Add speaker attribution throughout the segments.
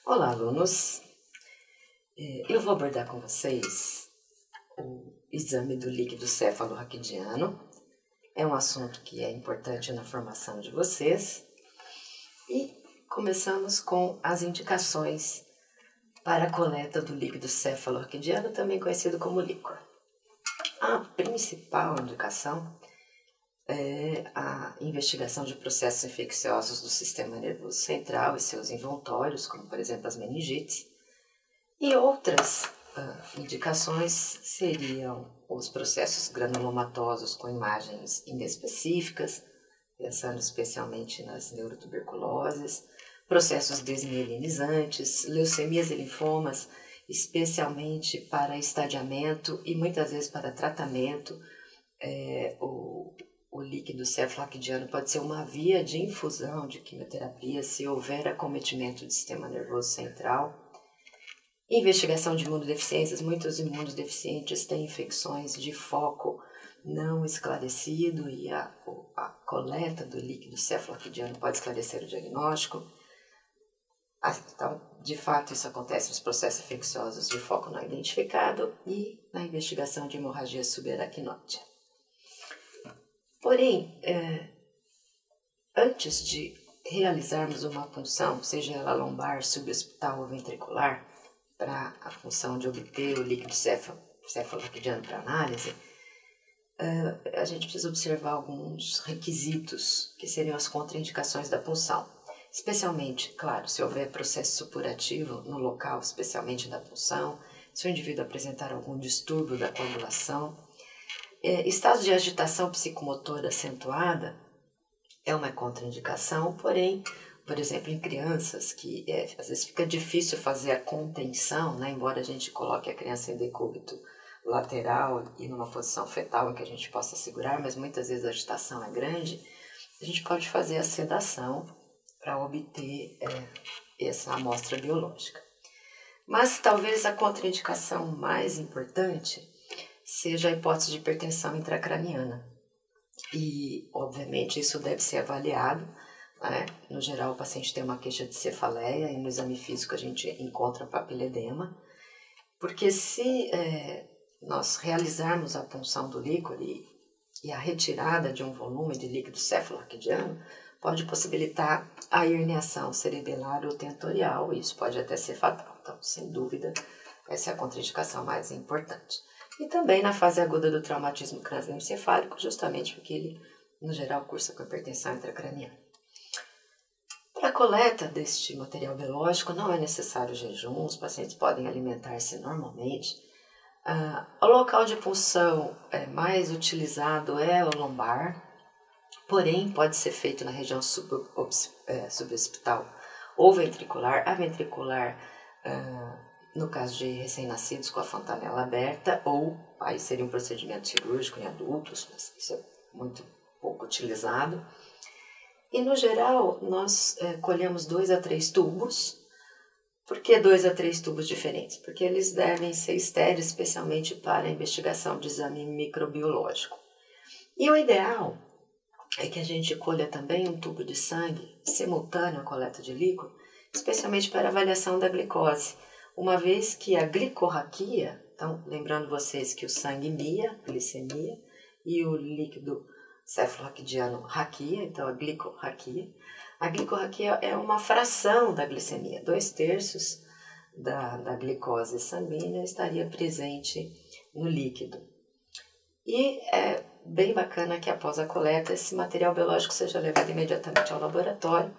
Speaker 1: Olá, alunos. Eu vou abordar com vocês o exame do líquido cefalorraquidiano. É um assunto que é importante na formação de vocês. E começamos com as indicações para a coleta do líquido cefalorraquidiano, também conhecido como líquor. A principal indicação é a investigação de processos infecciosos do sistema nervoso central e seus envoltórios, como por exemplo as meningites. E outras indicações seriam os processos granulomatosos com imagens inespecíficas, pensando especialmente nas neurotuberculoses, processos desmielinizantes, leucemias e linfomas, especialmente para estadiamento e muitas vezes para tratamento. O líquido cefalorraquidiano pode ser uma via de infusão de quimioterapia se houver acometimento do sistema nervoso central. Investigação de imunodeficiências. Muitos imunodeficientes têm infecções de foco não esclarecido e a coleta do líquido cefalorraquidiano pode esclarecer o diagnóstico. Então, de fato, isso acontece nos processos infecciosos de foco não identificado e na investigação de hemorragia subaracnóide. Porém, antes de realizarmos uma punção, seja ela lombar, suboccipital ou ventricular, para a função de obter o líquido cefalorraquidiano para análise, a gente precisa observar alguns requisitos que seriam as contraindicações da punção. Especialmente, claro, se houver processo supurativo no local, especialmente da punção, se o indivíduo apresentar algum distúrbio da coagulação. Estado de agitação psicomotora acentuada é uma contraindicação, porém, por exemplo, em crianças que às vezes fica difícil fazer a contenção, né? Embora a gente coloque a criança em decúbito lateral e numa posição fetal em que a gente possa segurar, mas muitas vezes a agitação é grande, a gente pode fazer a sedação para obter essa amostra biológica. Mas talvez a contraindicação mais importante seja a hipótese de hipertensão intracraniana. E, obviamente, isso deve ser avaliado, né? No geral, o paciente tem uma queixa de cefaleia e no exame físico a gente encontra papiledema, porque se nós realizarmos a punção do líquor e a retirada de um volume de líquido cefalorraquidiano, pode possibilitar a herniação cerebelar ou tentorial, e isso pode até ser fatal. Então, sem dúvida, essa é a contraindicação mais importante. E também na fase aguda do traumatismo crânioencefálico, justamente porque ele, no geral, cursa com hipertensão intracraniana. Para a coleta deste material biológico, não é necessário jejum, os pacientes podem alimentar-se normalmente. O local de punção mais utilizado é o lombar, porém pode ser feito na região suboccipital ou ventricular. A ventricular, no caso de recém-nascidos com a fontanela aberta, ou aí seria um procedimento cirúrgico em adultos, mas isso é muito pouco utilizado. E no geral, nós colhemos 2 a 3 tubos. Por que 2 a 3 tubos diferentes? Porque eles devem ser estéreis, especialmente para a investigação de exame microbiológico. E o ideal é que a gente colha também um tubo de sangue simultâneo à coleta de líquido, especialmente para avaliação da glicose, uma vez que a glicorraquia, então lembrando vocês que o sangue mia, glicemia, e o líquido cefalorraquidiano raquia, então a glicorraquia é uma fração da glicemia, 2/3 da glicose sanguínea estaria presente no líquido. E é bem bacana que após a coleta esse material biológico seja levado imediatamente ao laboratório,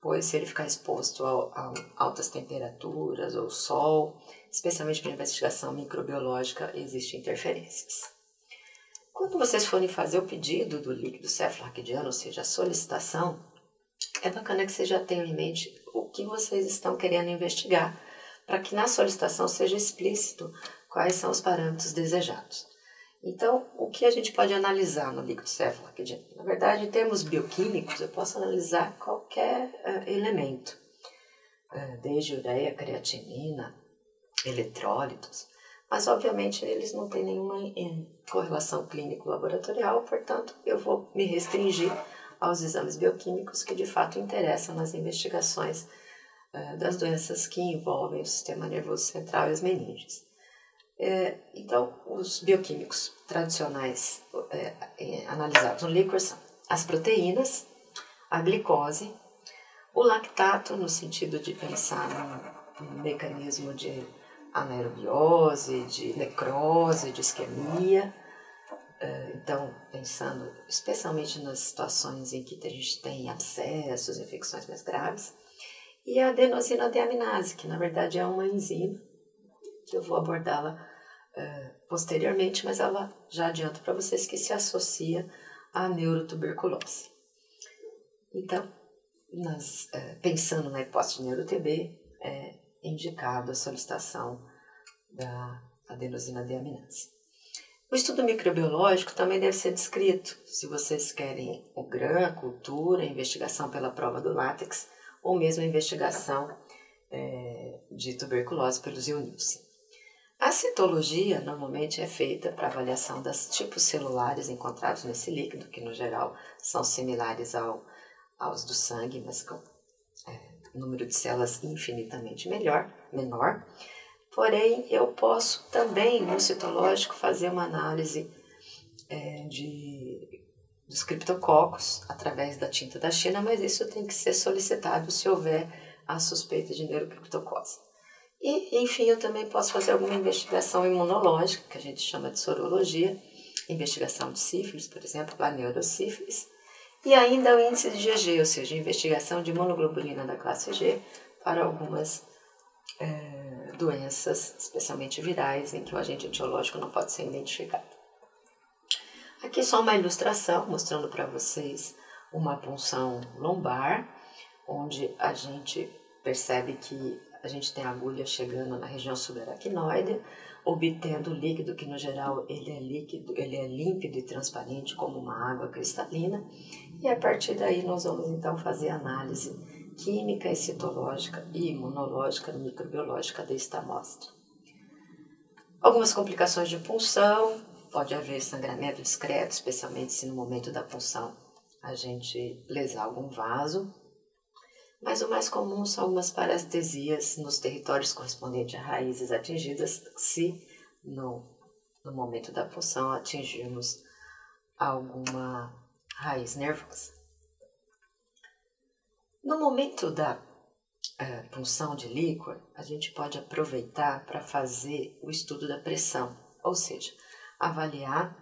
Speaker 1: pois se ele ficar exposto a altas temperaturas ou sol, especialmente para investigação microbiológica, existem interferências. Quando vocês forem fazer o pedido do líquido cefalorraquidiano, ou seja, a solicitação, é bacana que vocês já tenham em mente o que vocês estão querendo investigar, para que na solicitação seja explícito quais são os parâmetros desejados. Então, o que a gente pode analisar no líquido cefalorraquidiano? Na verdade, em termos bioquímicos, eu posso analisar qualquer elemento, desde ureia, creatinina, eletrólitos, mas obviamente eles não têm nenhuma correlação clínico-laboratorial, portanto, eu vou me restringir aos exames bioquímicos que de fato interessam nas investigações das doenças que envolvem o sistema nervoso central e as meninges. Então, os bioquímicos tradicionais analisados no líquor são as proteínas, a glicose, o lactato, no sentido de pensar num mecanismo de anaerobiose, de necrose, de isquemia. Então, pensando especialmente nas situações em que a gente tem abscessos, infecções mais graves. E a adenosina deaminase, que na verdade é uma enzima, que eu vou abordá-la posteriormente, mas ela já adianto para vocês que se associa à neurotuberculose. Então, pensando na hipótese de neuro-TB, é indicado a solicitação da adenosina deaminase. O estudo microbiológico também deve ser descrito, se vocês querem o GRAM, cultura, investigação pela prova do látex, ou mesmo a investigação de tuberculose pelo Zilnilson. A citologia normalmente é feita para avaliação dos tipos celulares encontrados nesse líquido, que no geral são similares aos do sangue, mas com número de células infinitamente menor. Porém, eu posso também, no citológico, fazer uma análise dos criptococos através da tinta da China, mas isso tem que ser solicitado se houver a suspeita de neurocriptocose. E, enfim, eu também posso fazer alguma investigação imunológica, que a gente chama de sorologia, investigação de sífilis, por exemplo, a neurosífilis, e ainda o índice de GG, ou seja, investigação de imunoglobulina da classe G para algumas doenças, especialmente virais, em que o agente etiológico não pode ser identificado. Aqui só uma ilustração mostrando para vocês uma punção lombar, onde a gente percebe que a gente tem a agulha chegando na região subaracnoide, obtendo líquido que no geral ele é límpido e transparente como uma água cristalina, e a partir daí nós vamos então fazer análise química e citológica e imunológica, microbiológica desta amostra. Algumas complicações de punção, pode haver sangramento discreto, especialmente se no momento da punção a gente lesar algum vaso, mas o mais comum são algumas parestesias nos territórios correspondentes a raízes atingidas, se no momento da punção atingirmos alguma raiz nervosa. No momento da punção de líquor, a gente pode aproveitar para fazer o estudo da pressão, ou seja, avaliar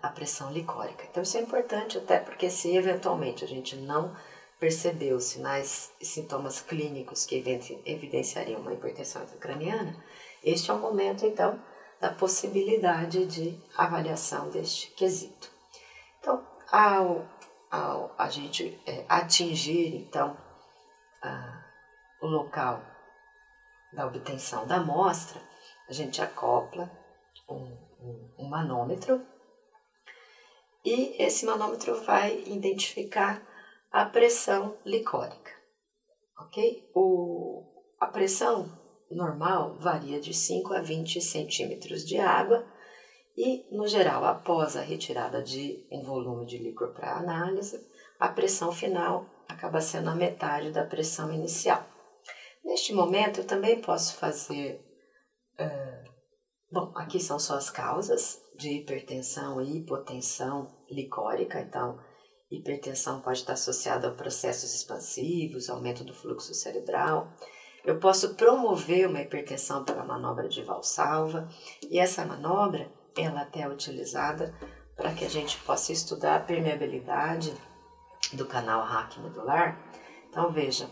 Speaker 1: a pressão licórica. Então isso é importante até porque se eventualmente a gente não perceber os sinais e sintomas clínicos que evidenciariam uma hipertensão intracraniana, este é o momento, então, da possibilidade de avaliação deste quesito. Então, ao a gente atingir, então, o local da obtenção da amostra, a gente acopla um manômetro e esse manômetro vai identificar a pressão licórica, ok? A pressão normal varia de 5 a 20 centímetros de água e, no geral, após a retirada de um volume de líquor para análise, a pressão final acaba sendo a metade da pressão inicial. Neste momento, eu também posso fazer... Bom, aqui são só as causas de hipertensão e hipotensão licórica, então... Hipertensão pode estar associada a processos expansivos, aumento do fluxo cerebral. Eu posso promover uma hipertensão pela manobra de Valsalva, e essa manobra ela até é utilizada para que a gente possa estudar a permeabilidade do canal raquimedular. Então vejam,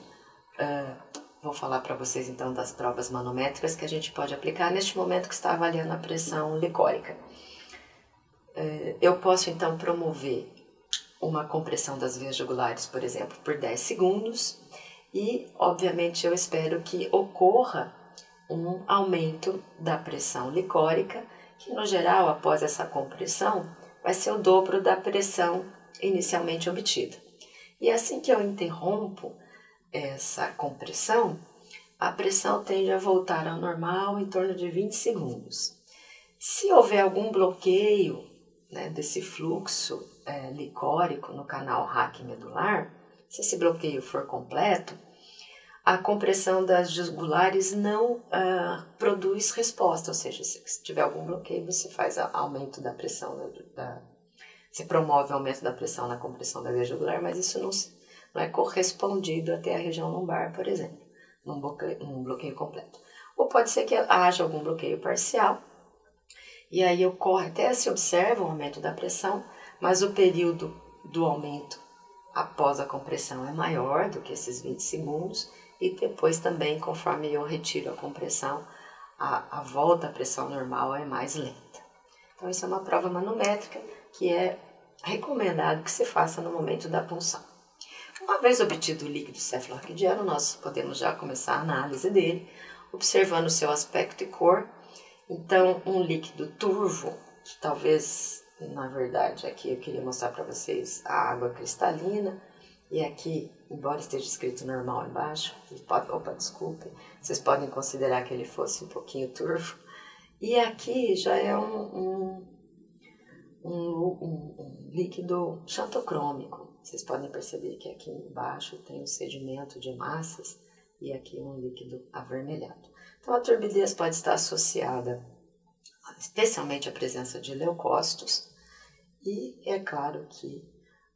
Speaker 1: vou falar para vocês então das provas manométricas que a gente pode aplicar neste momento que está avaliando a pressão licórica. Eu posso então promover uma compressão das veias jugulares, por exemplo, por 10 segundos e, obviamente, eu espero que ocorra um aumento da pressão licórica, que, no geral, após essa compressão, vai ser o dobro da pressão inicialmente obtida. E assim que eu interrompo essa compressão, a pressão tende a voltar ao normal em torno de 20 segundos. Se houver algum bloqueio, né, desse fluxo licórico no canal raquimedular, se esse bloqueio for completo, a compressão das jugulares não produz resposta, ou seja, se tiver algum bloqueio, você faz aumento da pressão, você promove o aumento da pressão na compressão da via jugular, mas isso não é correspondido até a região lombar, por exemplo, num bloqueio completo. Ou pode ser que haja algum bloqueio parcial, e aí até se observa o aumento da pressão, mas o período do aumento após a compressão é maior do que esses 20 segundos, e depois também, conforme eu retiro a compressão, a volta à pressão normal é mais lenta. Então, isso é uma prova manométrica que é recomendado que se faça no momento da punção. Uma vez obtido o líquido cefalorraquidiano, nós podemos já começar a análise dele, observando o seu aspecto e cor. Então, um líquido turvo, que talvez, na verdade, aqui eu queria mostrar para vocês a água cristalina, e aqui, embora esteja escrito normal embaixo, desculpem, vocês podem considerar que ele fosse um pouquinho turvo. E aqui já é um líquido xantocrômico. Vocês podem perceber que aqui embaixo tem um sedimento de hemácias e aqui um líquido avermelhado. Então, a turbidez pode estar associada especialmente à presença de leucócitos e é claro que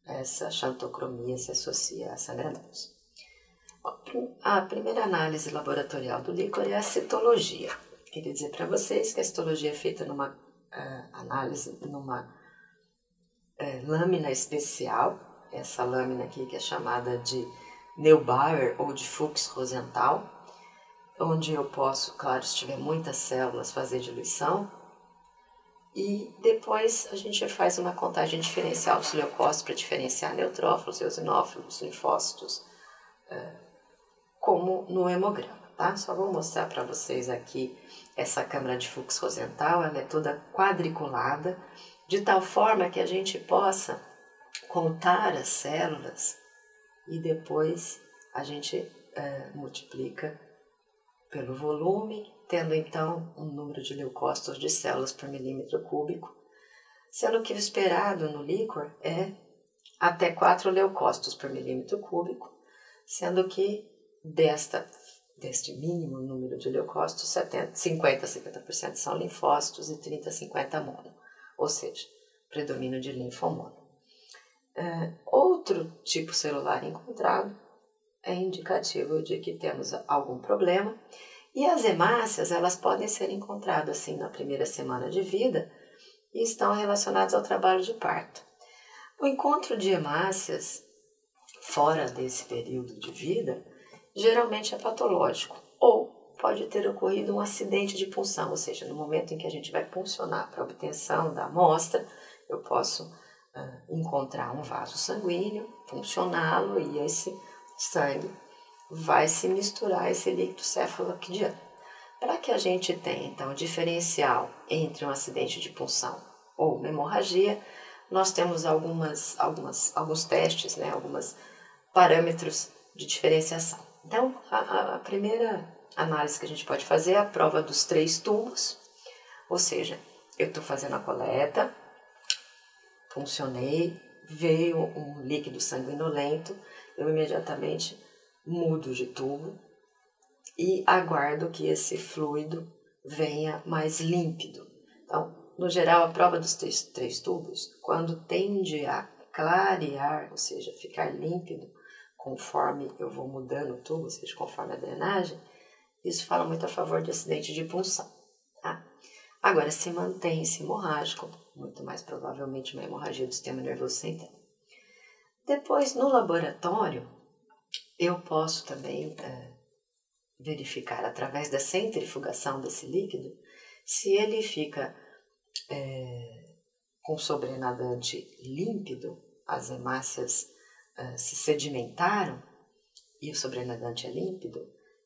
Speaker 1: essa xantocromia se associa a sangramentos. A primeira análise laboratorial do líquor é a citologia. Queria dizer para vocês que a citologia é feita numa análise, numa lâmina especial, essa lâmina aqui que é chamada de Neubauer ou de Fuchs-Rosenthal, onde eu posso, claro, se tiver muitas células, fazer diluição. E depois a gente faz uma contagem diferencial dos leucócitos para diferenciar neutrófilos, eosinófilos, linfócitos, como no hemograma, tá? Só vou mostrar para vocês aqui essa câmara de Fuchs-Rosenthal, ela é toda quadriculada, de tal forma que a gente possa contar as células e depois a gente multiplica pelo volume, tendo então um número de leucócitos de células por milímetro cúbico, sendo que o esperado no líquor é até 4 leucócitos por milímetro cúbico, sendo que deste mínimo número de leucócitos, 50 a 50% são linfócitos e 30 a 50 mono, ou seja, predomínio de linfomono. Outro tipo celular encontrado é indicativo de que temos algum problema. E as hemácias, elas podem ser encontradas assim na primeira semana de vida e estão relacionadas ao trabalho de parto. O encontro de hemácias fora desse período de vida geralmente é patológico ou pode ter ocorrido um acidente de punção, ou seja, no momento em que a gente vai puncionar para a obtenção da amostra, eu posso encontrar um vaso sanguíneo, puncioná-lo e esse sangue vai se misturar a esse líquido cefalorraquidiano. Para que a gente tenha, então, o diferencial entre um acidente de punção ou uma hemorragia, nós temos alguns testes, alguns parâmetros de diferenciação. Então, a primeira análise que a gente pode fazer é a prova dos 3 tubos, ou seja, eu estou fazendo a coleta, puncionei, veio um líquido sanguinolento, eu imediatamente mudo de tubo e aguardo que esse fluido venha mais límpido. Então, no geral, a prova dos 3 tubos, quando tende a clarear, ou seja, ficar límpido, conforme eu vou mudando o tubo, ou seja, conforme a drenagem, isso fala muito a favor de acidente de punção. Tá? Agora, se mantém-se hemorrágico, muito mais provavelmente uma hemorragia do sistema nervoso central. Depois, no laboratório, eu posso também verificar através da centrifugação desse líquido se ele fica com sobrenadante límpido, as hemácias se sedimentaram e o sobrenadante é límpido,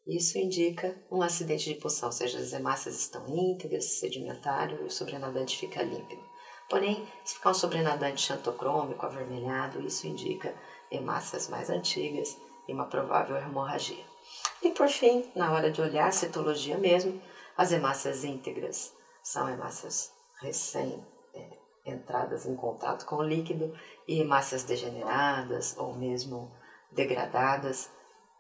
Speaker 1: isso indica um acidente de punção, ou seja, as hemácias estão íntegras, se sedimentaram e o sobrenadante fica límpido. Porém, se ficar um sobrenadante xantocrômico, avermelhado, isso indica hemácias mais antigas e uma provável hemorragia. E por fim, na hora de olhar a citologia mesmo, as hemácias íntegras são hemácias entradas em contato com o líquido e hemácias degeneradas ou mesmo degradadas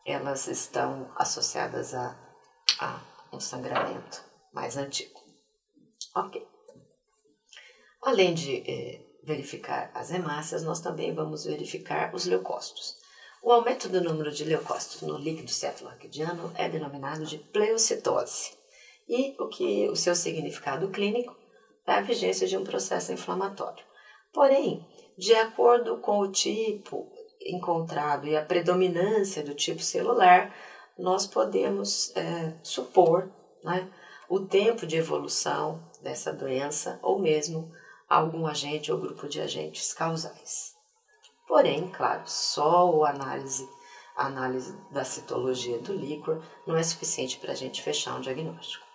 Speaker 1: elas estão associadas a um sangramento mais antigo. Ok. Além de verificar as hemácias, nós também vamos verificar os leucócitos. O aumento do número de leucócitos no líquido cefalorraquidiano é denominado de pleocitose. E o seu significado clínico é a vigência de um processo inflamatório. Porém, de acordo com o tipo encontrado e a predominância do tipo celular, nós podemos supor, né, o tempo de evolução dessa doença ou mesmo algum agente ou grupo de agentes causais. Porém, claro, só a análise da citologia do líquor não é suficiente para a gente fechar um diagnóstico.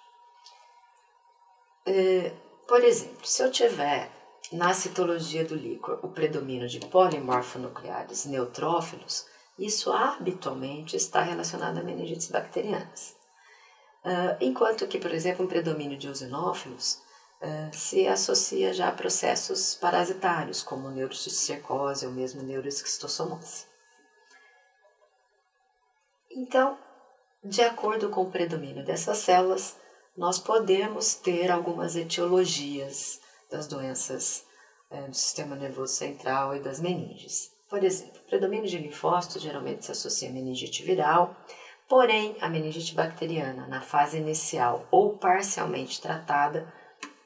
Speaker 1: Por exemplo, se eu tiver na citologia do líquor o predomínio de polimorfonucleares neutrófilos, isso habitualmente está relacionado a meningites bacterianas. Enquanto que, por exemplo, um predomínio de eosinófilos se associa já a processos parasitários, como neurocisticercose ou mesmo neuroesquistossomose. Então, de acordo com o predomínio dessas células, nós podemos ter algumas etiologias das doenças do sistema nervoso central e das meninges. Por exemplo, o predomínio de linfócitos geralmente se associa a meningite viral, porém a meningite bacteriana, na fase inicial ou parcialmente tratada,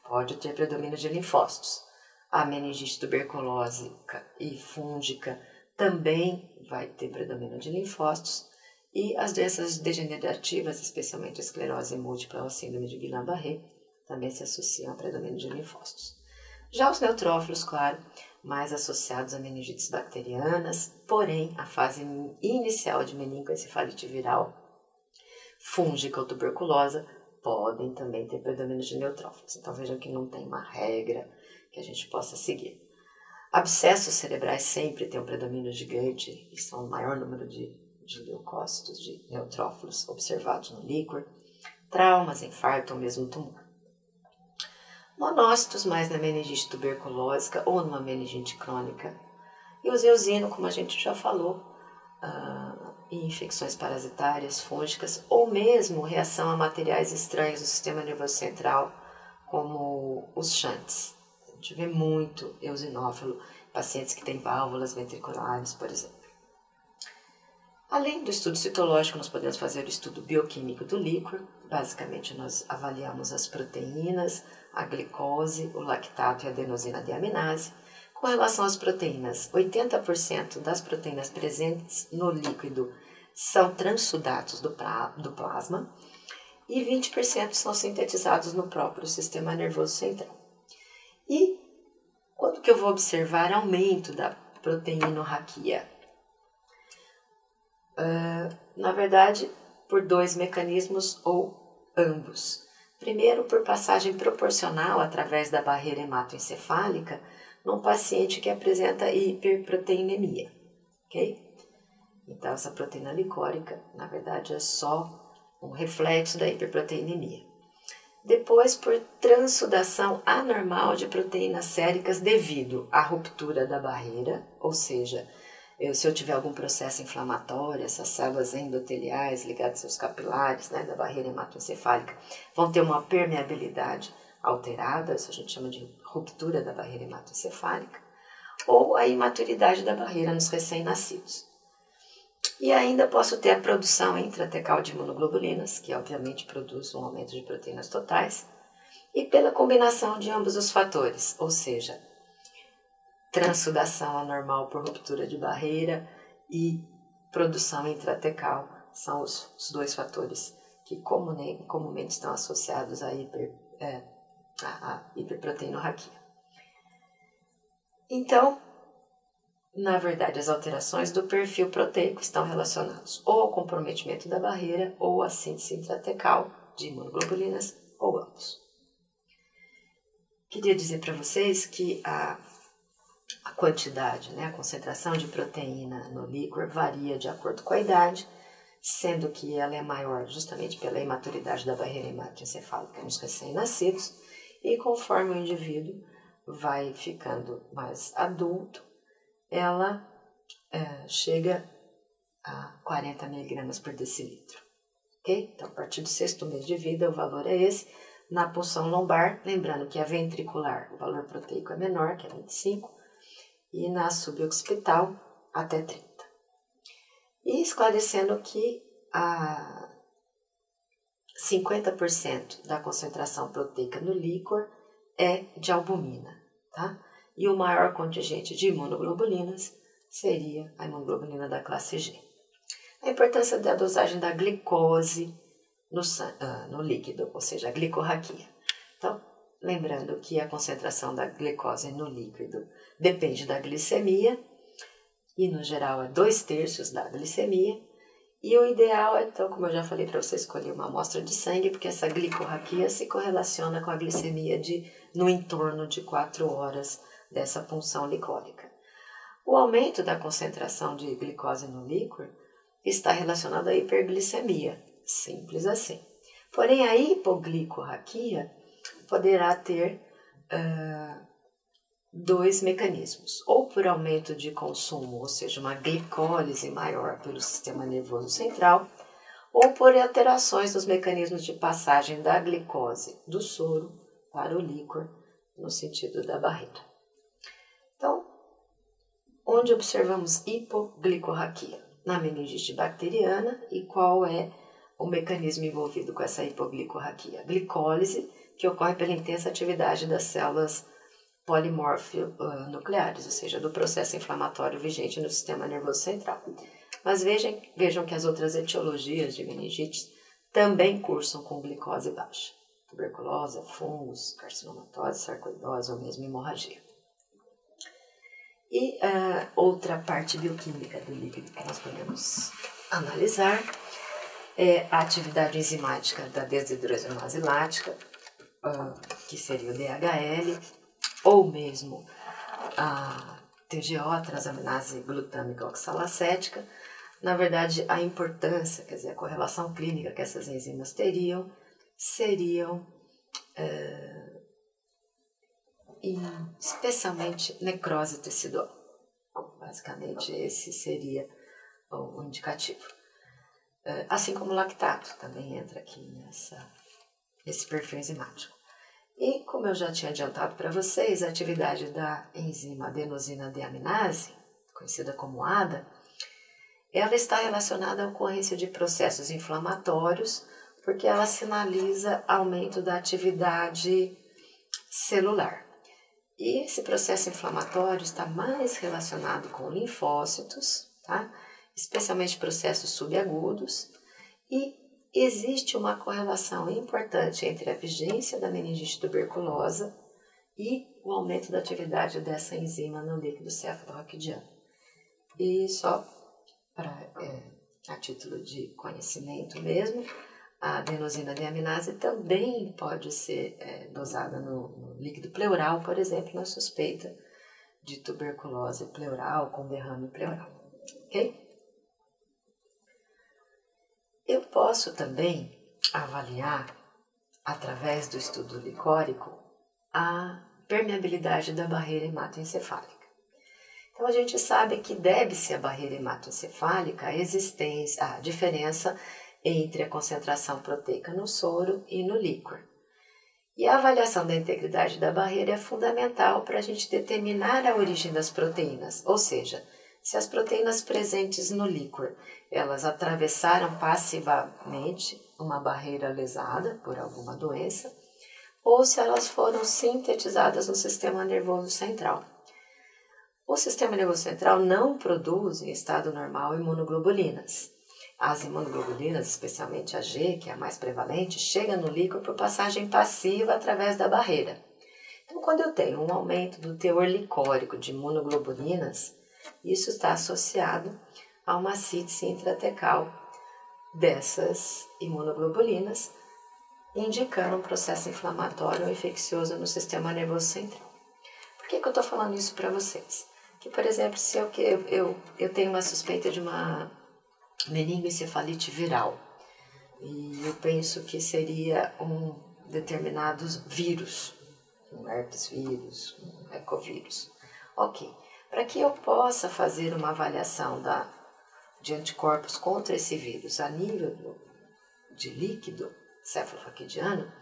Speaker 1: pode ter predomínio de linfócitos. A meningite tuberculósica e fúngica também vai ter predomínio de linfócitos. E as doenças degenerativas, especialmente a esclerose múltipla ou a síndrome de Guillain-Barré, também se associam ao predomínio de linfócitos. Já os neutrófilos, claro, mais associados a meningites bacterianas, porém a fase inicial de meningoencefalite viral, fúngica ou tuberculosa, podem também ter predomínio de neutrófilos. Então vejam que não tem uma regra que a gente possa seguir. Abscessos cerebrais sempre têm um predomínio gigante e são o maior número de leucócitos, de neutrófilos observados no líquor, traumas, infarto ou mesmo tumor. Monócitos mais na meningite tuberculósica ou numa meningite crônica. E o eosino, como a gente já falou, em infecções parasitárias, fúngicas ou mesmo reação a materiais estranhos do sistema nervoso central, como os shunts. A gente vê muito eosinófilo, pacientes que têm válvulas ventriculares, por exemplo. Além do estudo citológico, nós podemos fazer o estudo bioquímico do líquor. Basicamente, nós avaliamos as proteínas, a glicose, o lactato e a adenosina deaminase. Com relação às proteínas, 80% das proteínas presentes no líquido são transsudatos do plasma e 20% são sintetizados no próprio sistema nervoso central. E quando que eu vou observar aumento da proteinorraquia? Na verdade, por dois mecanismos ou ambos. Primeiro, por passagem proporcional através da barreira hematoencefálica num paciente que apresenta hiperproteinemia, ok? Então, essa proteína licórica, na verdade, é só um reflexo da hiperproteinemia. Depois, por transsudação anormal de proteínas séricas devido à ruptura da barreira, ou seja, se eu tiver algum processo inflamatório, essas células endoteliais ligadas aos capilares, né, da barreira hematoencefálica, vão ter uma permeabilidade alterada, isso a gente chama de ruptura da barreira hematoencefálica, ou a imaturidade da barreira nos recém-nascidos. E ainda posso ter a produção intratecal de imunoglobulinas, que obviamente produz um aumento de proteínas totais, e pela combinação de ambos os fatores, ou seja, transsudação anormal por ruptura de barreira e produção intratecal são os dois fatores que comumente estão associados à hiperproteinorraquia. Então, na verdade, as alterações do perfil proteico estão relacionadas ou ao comprometimento da barreira ou à síntese intratecal de imunoglobulinas ou ambos. Queria dizer para vocês que a quantidade, a concentração de proteína no líquor varia de acordo com a idade, sendo que ela é maior justamente pela imaturidade da barreira hematoencefálica nos recém-nascidos, e conforme o indivíduo vai ficando mais adulto, ela chega a 40 miligramas por decilitro. Ok? Então, a partir do 6º mês de vida, o valor é esse. Na punção lombar, lembrando que a ventricular, o valor proteico é menor, que é 25, e na suboccipital, até 30. E esclarecendo que a 50% da concentração proteica no líquor é de albumina, tá? E o maior contingente de imunoglobulinas seria a imunoglobulina da classe G. A importância da dosagem da glicose no líquido, ou seja, a glicorraquia. Então, lembrando que a concentração da glicose no líquido depende da glicemia, e no geral é 2/3 da glicemia, e o ideal é, então, como eu já falei para você, escolher uma amostra de sangue, porque essa glicorraquia se correlaciona com a glicemia no entorno de 4 horas dessa punção licórica. O aumento da concentração de glicose no líquor está relacionado à hiperglicemia, simples assim. Porém, a hipoglicorraquia poderá ter dois mecanismos, ou por aumento de consumo, ou seja, uma glicólise maior pelo sistema nervoso central, ou por alterações nos mecanismos de passagem da glicose do soro para o líquor, no sentido da barreira. Então, onde observamos hipoglicorraquia? Na meningite bacteriana. E qual é o mecanismo envolvido com essa hipoglicorraquia? Glicólise, que ocorre pela intensa atividade das células polimorfo-nucleares, ou seja, do processo inflamatório vigente no sistema nervoso central. Mas vejam que as outras etiologias de meningite também cursam com glicose baixa. Tuberculose, fungos, carcinomatose, sarcoidose ou mesmo hemorragia. E outra parte bioquímica do líquido que nós podemos analisar é a atividade enzimática da desidrogenase lática, que seria o DHL, ou mesmo a TGO, transaminase glutâmica oxalacética. Na verdade, a importância, quer dizer, a correlação clínica que essas enzimas teriam, seriam especialmente necrose tecidual. Basicamente, esse seria o indicativo. Assim como o lactato também entra aqui nesse perfil enzimático. E, como eu já tinha adiantado para vocês, a atividade da enzima adenosina deaminase, conhecida como ADA, ela está relacionada à ocorrência de processos inflamatórios, porque ela sinaliza aumento da atividade celular. E esse processo inflamatório está mais relacionado com linfócitos, tá? Especialmente processos subagudos, e existe uma correlação importante entre a vigência da meningite tuberculosa e o aumento da atividade dessa enzima no líquido cefalorraquidiano. E só a título de conhecimento mesmo, a adenosina deaminase também pode ser dosada no líquido pleural, por exemplo, na suspeita de tuberculose pleural com derrame pleural. Ok? Eu posso também avaliar, através do estudo licórico, a permeabilidade da barreira hematoencefálica. Então, a gente sabe que deve-se à barreira hematoencefálica a diferença entre a concentração proteica no soro e no líquor. E a avaliação da integridade da barreira é fundamental para a gente determinar a origem das proteínas, ou seja, se as proteínas presentes no líquor, elas atravessaram passivamente uma barreira lesada por alguma doença, ou se elas foram sintetizadas no sistema nervoso central. O sistema nervoso central não produz, em estado normal, imunoglobulinas. As imunoglobulinas, especialmente a G, que é a mais prevalente, chega no líquor por passagem passiva através da barreira. Então, quando eu tenho um aumento do teor licórico de imunoglobulinas, isso está associado a uma síntese intratecal dessas imunoglobulinas, indicando um processo inflamatório ou infeccioso no sistema nervoso central. Por que eu estou falando isso para vocês? Que, por exemplo, se eu tenho uma suspeita de uma meningoencefalite viral e eu penso que seria um determinado vírus, um herpes vírus, um ecovírus. Ok, para que eu possa fazer uma avaliação da de anticorpos contra esse vírus a nível de líquido cefalorraquidiano,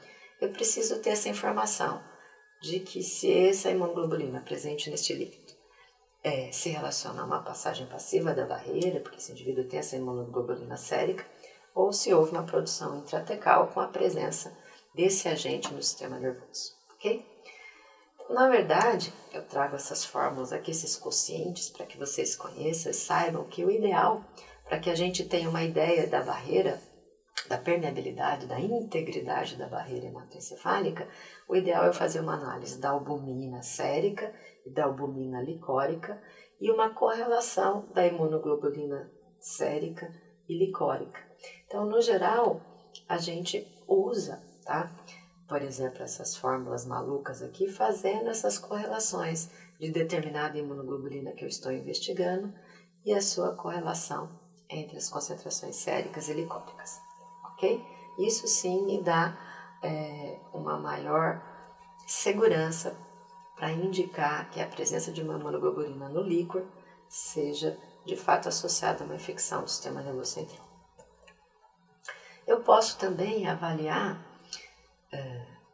Speaker 1: eu preciso ter essa informação de que se essa imunoglobulina presente neste líquido se relaciona a uma passagem passiva da barreira, porque esse indivíduo tem essa imunoglobulina sérica, ou se houve uma produção intratecal com a presença desse agente no sistema nervoso, ok? Na verdade, eu trago essas fórmulas aqui, esses quocientes, para que vocês conheçam e saibam que o ideal, para que a gente tenha uma ideia da barreira, da permeabilidade, da integridade da barreira hematoencefálica, o ideal é fazer uma análise da albumina sérica e da albumina licórica e uma correlação da imunoglobulina sérica e licórica. Então, no geral, a gente usa, tá? Por exemplo, essas fórmulas malucas aqui, fazendo essas correlações de determinada imunoglobulina que eu estou investigando e a sua correlação entre as concentrações séricas e licóricas, ok? Isso sim me dá uma maior segurança para indicar que a presença de uma imunoglobulina no líquor seja de fato associada a uma infecção do sistema nervoso central. Eu posso também avaliar,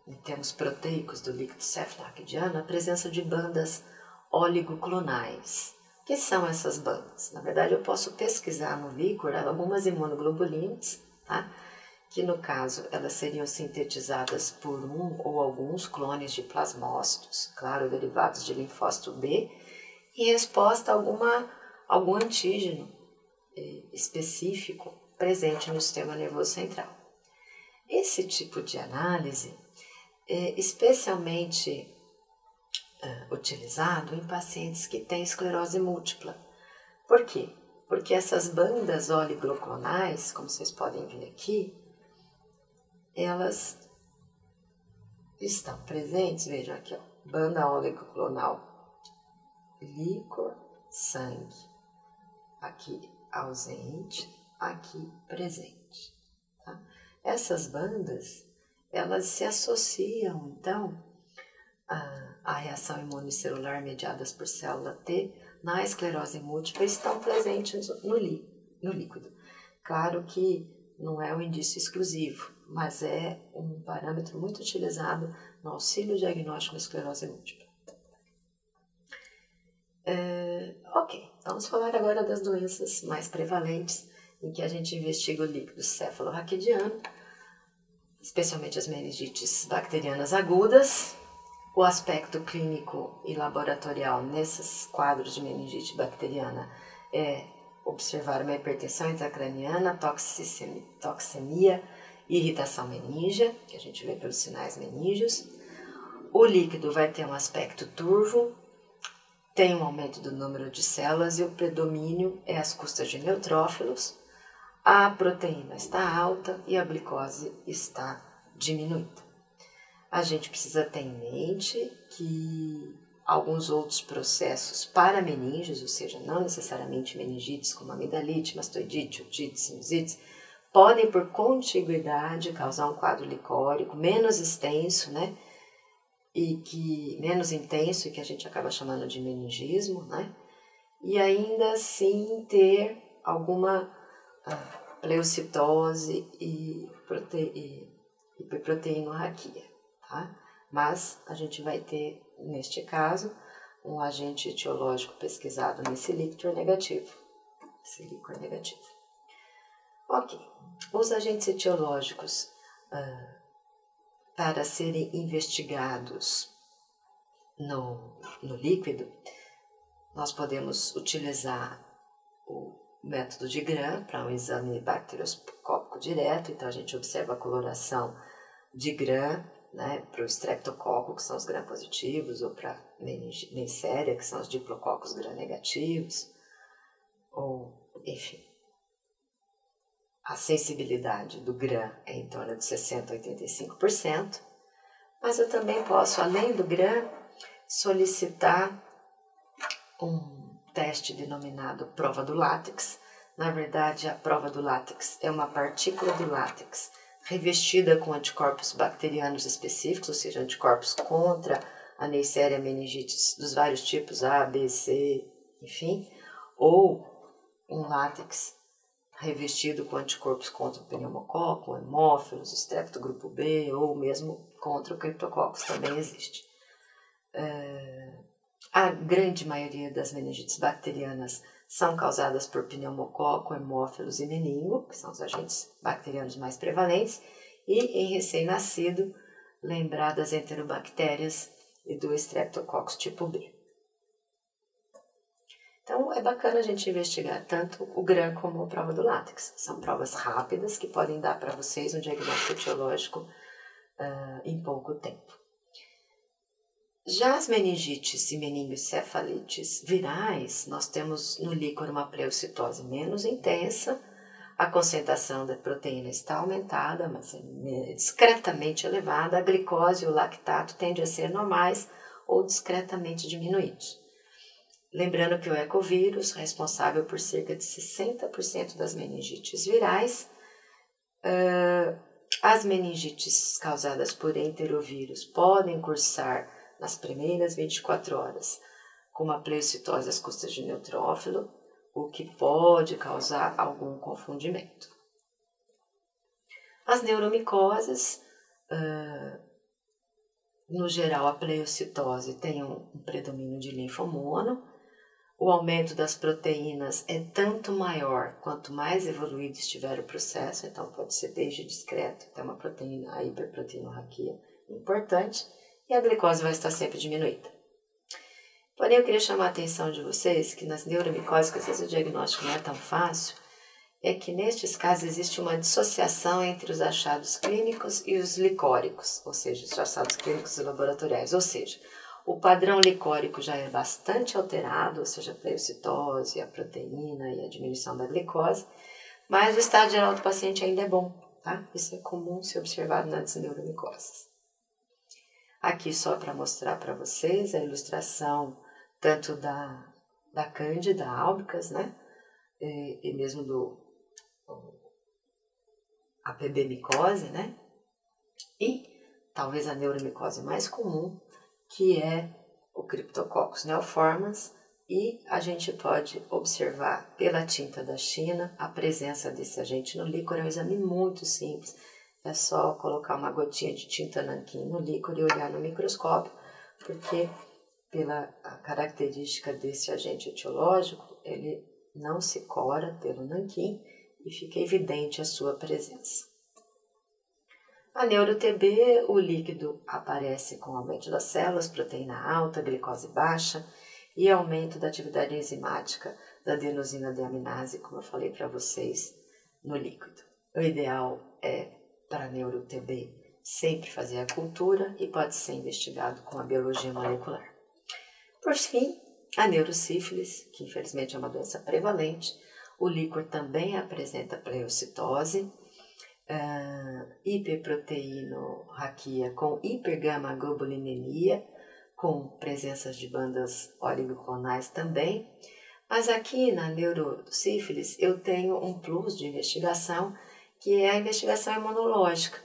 Speaker 1: em termos proteicos do líquido cefalorraquidiano, a presença de bandas oligoclonais. O que são essas bandas? Na verdade, eu posso pesquisar no líquor algumas imunoglobulinas, tá? Que no caso elas seriam sintetizadas por um ou alguns clones de plasmócitos, claro, derivados de linfócito B, em resposta a algum antígeno específico presente no sistema nervoso central. Esse tipo de análise é especialmente utilizado em pacientes que têm esclerose múltipla. Por quê? Porque essas bandas oligoclonais, como vocês podem ver aqui, elas estão presentes, vejam aqui, ó, banda oligoclonal, líquor, sangue, aqui ausente, aqui presente. Tá? Essas bandas, elas se associam, então, à reação imunicelular mediadas por célula T na esclerose múltipla, estão presentes no líquido. Claro que não é um indício exclusivo, mas é um parâmetro muito utilizado no auxílio diagnóstico da esclerose múltipla. Ok, vamos falar agora das doenças mais prevalentes em que a gente investiga o líquido cefalorraquidiano, especialmente as meningites bacterianas agudas. O aspecto clínico e laboratorial nesses quadros de meningite bacteriana é observar uma hipertensão intracraniana, toxemia e irritação meníngea, que a gente vê pelos sinais meníngeos. O líquido vai ter um aspecto turvo, tem um aumento do número de células e o predomínio é às custas de neutrófilos. A proteína está alta e a glicose está diminuída. A gente precisa ter em mente que alguns outros processos parameníngeos, ou seja, não necessariamente meningites, como amidalite, mastoidite, otite, sinusite, podem por contiguidade causar um quadro licórico menos extenso, né? Menos intenso e que a gente acaba chamando de meningismo, né? E ainda assim ter alguma pleocitose e hiperproteinorraquia, tá? Mas a gente vai ter, neste caso, um agente etiológico pesquisado nesse líquor negativo. Ok, os agentes etiológicos para serem investigados no líquido, nós podemos utilizar o método de Gram para um exame bacterioscópico direto. Então a gente observa a coloração de Gram, né, para o streptococo, que são os Gram positivos, ou para Neisseria, que são os diplococos Gram negativos, ou enfim. A sensibilidade do Gram é em torno de 60% a 85%, mas eu também posso, além do Gram, solicitar um teste denominado prova do látex. Na verdade, a prova do látex é uma partícula do látex revestida com anticorpos bacterianos específicos, ou seja, anticorpos contra a Neisseria meningitis dos vários tipos, A, B, C, enfim, ou um látex revestido com anticorpos contra o pneumococo, hemófilos, streptogrupo B ou mesmo contra o criptococcus, também existe. A grande maioria das meningites bacterianas são causadas por pneumococo, hemófilos e meningo, que são os agentes bacterianos mais prevalentes, e em recém-nascido, lembrar das enterobactérias e do streptococcus tipo B. Então, é bacana a gente investigar tanto o GRAM como a prova do látex. São provas rápidas que podem dar para vocês um diagnóstico etiológico em pouco tempo. Já as meningites e meningoencefalites virais, nós temos no líquor uma pleocitose menos intensa, a concentração da proteína está aumentada, mas é discretamente elevada, a glicose e o lactato tendem a ser normais ou discretamente diminuídos. Lembrando que o ecovírus, responsável por cerca de 60% das meningites virais, as meningites causadas por enterovírus podem cursar nas primeiras 24 horas com uma pleocitose às custas de neutrófilo, o que pode causar algum confundimento. As neuromicoses, no geral a pleocitose tem um predomínio de linfomono. O aumento das proteínas é tanto maior quanto mais evoluído estiver o processo, então pode ser desde discreto até uma proteína, a hiperproteinorraquia importante, e a glicose vai estar sempre diminuída. Porém, eu queria chamar a atenção de vocês que nas neuromicoses, que às vezes o diagnóstico não é tão fácil, é que nestes casos existe uma dissociação entre os achados clínicos e os licóricos, ou seja, os achados clínicos e laboratoriais, ou seja, o padrão licórico já é bastante alterado, ou seja, a pleocitose, a proteína e a diminuição da glicose, mas o estado geral do paciente ainda é bom, tá? Isso é comum ser observado nas neuromicoses. Aqui só para mostrar para vocês a ilustração tanto da Candida albicans, né? E mesmo do APB micose, né? E talvez a neuromicose mais comum, que é o Cryptococcus neoformans, e a gente pode observar pela tinta da China a presença desse agente no líquor. É um exame muito simples, é só colocar uma gotinha de tinta nanquim no líquor e olhar no microscópio, porque pela característica desse agente etiológico, ele não se cora pelo nanquim e fica evidente a sua presença. A neuro-TB, o líquido aparece com aumento das células, proteína alta, glicose baixa e aumento da atividade enzimática da adenosina deaminase, como eu falei para vocês, no líquido. O ideal é, para a neuro-TB, sempre fazer a cultura e pode ser investigado com a biologia molecular. Por fim, a neurosífilis, que infelizmente é uma doença prevalente, o líquor também apresenta pleocitose, hiperproteinorraquia com hipergamaglobulinemia, com presenças de bandas oligoclonais também. Mas aqui na neurosífilis eu tenho um plus de investigação, que é a investigação imunológica,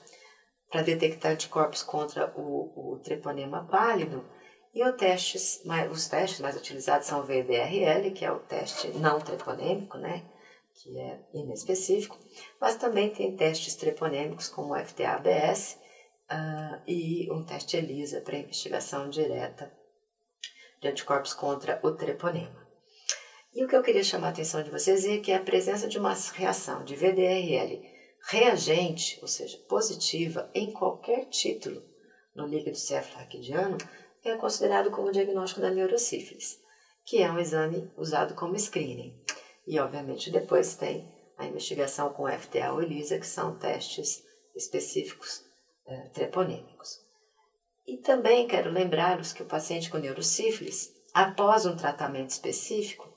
Speaker 1: para detectar anticorpos contra o treponema pálido. E os testes mais utilizados são o VDRL, que é o teste não treponêmico, né? Que é inespecífico, mas também tem testes treponêmicos como o FTA-ABS e um teste ELISA para investigação direta de anticorpos contra o treponema. E o que eu queria chamar a atenção de vocês é que a presença de uma reação de VDRL reagente, ou seja, positiva, em qualquer título no líquido cefalorraquidiano, é considerado como diagnóstico da neurosífilis, que é um exame usado como screening. E, obviamente, depois tem a investigação com FTA ou ELISA, que são testes específicos treponêmicos. E também quero lembrá-los que o paciente com neurosífilis, após um tratamento específico,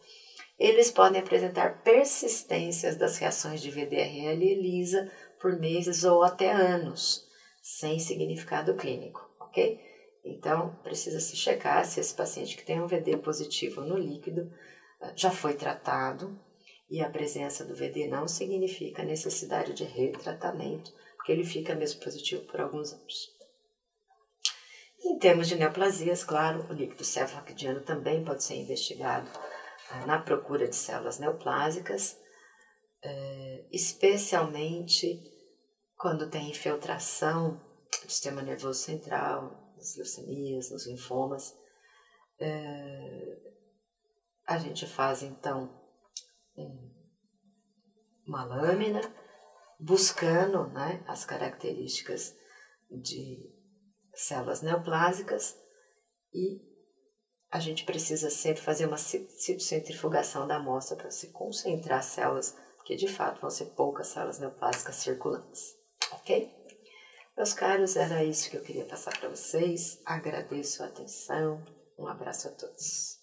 Speaker 1: eles podem apresentar persistências das reações de VDRL e ELISA por meses ou até anos, sem significado clínico, ok? Então, precisa se checar se esse paciente que tem um VD positivo no líquido já foi tratado, e a presença do VD não significa a necessidade de retratamento, porque ele fica mesmo positivo por alguns anos. Em termos de neoplasias, claro, o líquido cefalorraquidiano também pode ser investigado na procura de células neoplásicas, especialmente quando tem infiltração do sistema nervoso central, nas leucemias, nos linfomas. A gente faz, então, uma lâmina, buscando, né, as características de células neoplásicas, e a gente precisa sempre fazer uma citocentrifugação da amostra para se concentrar as células, porque de fato vão ser poucas células neoplásicas circulantes, ok? Meus caros, era isso que eu queria passar para vocês. Agradeço a atenção. Um abraço a todos.